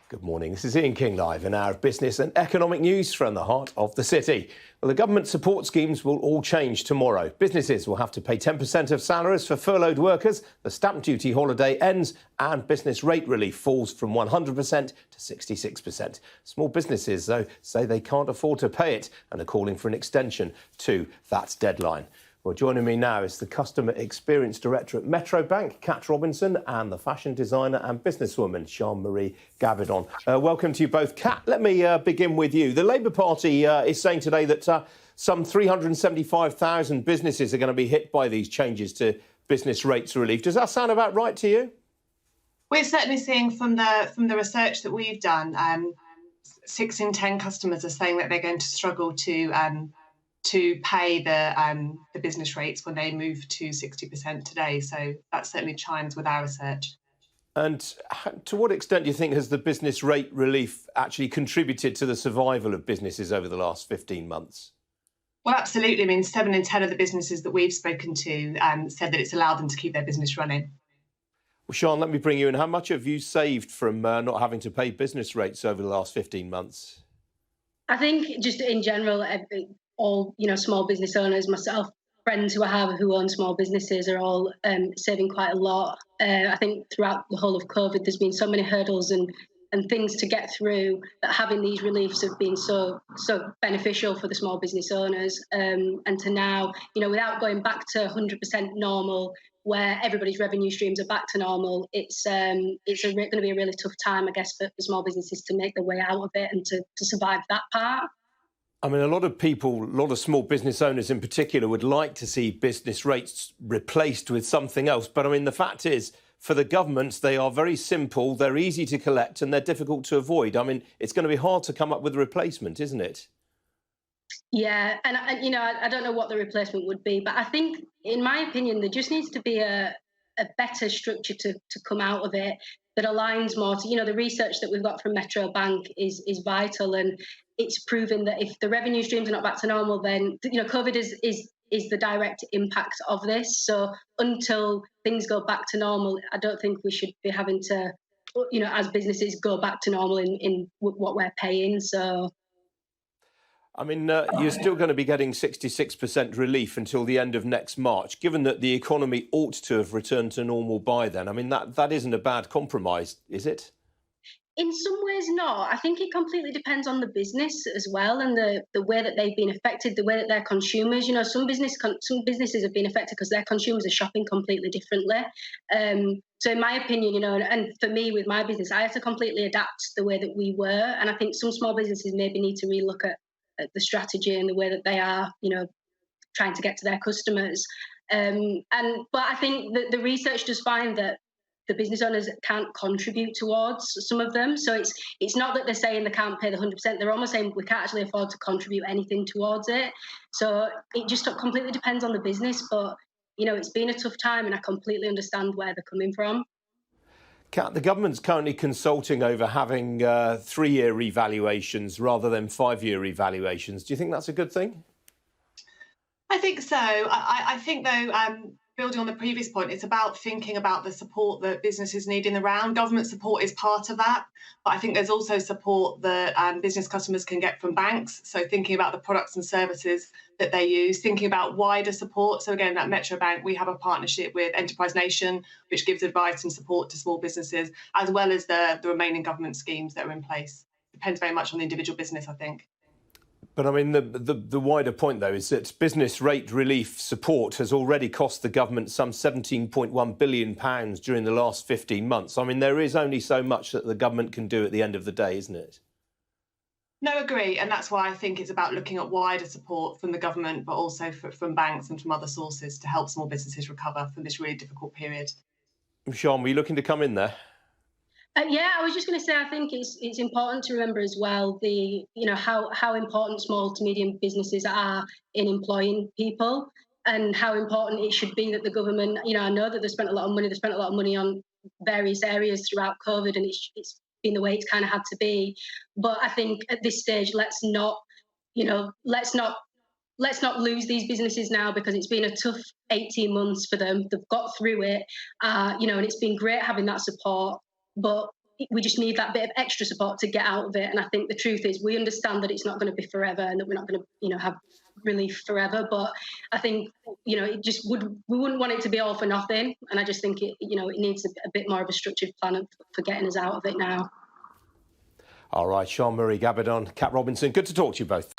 Good morning. This is Ian King live, an hour of business and economic news from the heart of the city. Well, the government support schemes will all change tomorrow. Businesses will have to pay 10% of salaries for furloughed workers. The stamp duty holiday ends and business rate relief falls from 100% to 66%. Small businesses, though, say they can't afford to pay it and are calling for an extension to that deadline. Well, joining me now is the Customer Experience Director at Metro Bank, Kat Robinson, and the fashion designer and businesswoman, Jean-Marie Gavidon. Welcome to you both. Kat, let me begin with you. The Labour Party is saying today that some 375,000 businesses are going to be hit by these changes to business rates relief. Does that sound about right to you? We're certainly seeing from the research that we've done, 6 in 10 customers are saying that they're going to struggle to pay the business rates when they move to 60% today. So that certainly chimes with our research. And to what extent do you think has the business rate relief actually contributed to the survival of businesses over the last 15 months? Well, absolutely. I mean, 7 in 10 of the businesses that we've spoken to said that it's allowed them to keep their business running. Well, Sean, let me bring you in. How much have you saved from not having to pay business rates over the last 15 months? I think just in general, all small business owners, myself, friends who I have who own small businesses are all saving quite a lot. I think throughout the whole of COVID, there's been so many hurdles and things to get through that having these reliefs have been so beneficial for the small business owners. And to now, without going back to 100% normal, where everybody's revenue streams are back to normal, it's going to be a really tough time, I guess, for small businesses to make their way out of it and to survive that part. I mean, a lot of small business owners in particular would like to see business rates replaced with something else. But I mean, the fact is, for the governments, they are very simple, they're easy to collect and they're difficult to avoid. I mean, it's going to be hard to come up with a replacement, isn't it? Yeah, and I don't know what the replacement would be, but I think, in my opinion, there just needs to be a better structure to come out of it that aligns more to, the research that we've got from Metro Bank is vital, and it's proven that if the revenue streams are not back to normal, then COVID is the direct impact of this. So until things go back to normal, I don't think we should be having to, as businesses, go back to normal in what we're paying. So. I mean, you're still going to be getting 66% relief until the end of next March, given that the economy ought to have returned to normal by then. I mean, that isn't a bad compromise, is it? In some ways, not. I think it completely depends on the business as well, and the way that they've been affected, the way that their consumers, some businesses have been affected because their consumers are shopping completely differently. So in my opinion, and for me with my business, I had to completely adapt the way that we were. And I think some small businesses maybe need to relook at the strategy and the way that they are, trying to get to their customers. But I think that the research does find that the business owners can't contribute towards some of them. So it's not that they're saying they can't pay the 100%. They're almost saying we can't actually afford to contribute anything towards it. So it just completely depends on the business. But, it's been a tough time and I completely understand where they're coming from. Kat, the government's currently consulting over having 3-year revaluations rather than 5-year revaluations. Do you think that's a good thing? I think so. I think, though, building on the previous point, it's about thinking about the support that businesses need in the round. Government support is part of that, but I think there's also support that business customers can get from banks. So thinking about the products and services that they use, thinking about wider support. So again, at Metro Bank, we have a partnership with Enterprise Nation, which gives advice and support to small businesses, as well as the remaining government schemes that are in place. Depends very much on the individual business, I think. But I mean, the wider point, though, is that business rate relief support has already cost the government some £17.1 billion during the last 15 months. I mean, there is only so much that the government can do at the end of the day, isn't it? No, agree. And that's why I think it's about looking at wider support from the government, but also from banks and from other sources to help small businesses recover from this really difficult period. Sean, were you looking to come in there? Yeah, I was just going to say, I think it's important to remember as well how important small to medium businesses are in employing people, and how important it should be that the government, I know that they spent a lot of money on various areas throughout COVID, and it's been the way it's kind of had to be. But I think at this stage, let's not lose these businesses now, because it's been a tough 18 months for them. They've got through it, and it's been great having that support. But we just need that bit of extra support to get out of it. And I think the truth is, we understand that it's not going to be forever and that we're not going to, have relief forever. But I think, we wouldn't want it to be all for nothing. And I just think it needs a bit more of a structured plan for getting us out of it now. All right, Sean Murray, Gabardon, Kat Robinson, good to talk to you both.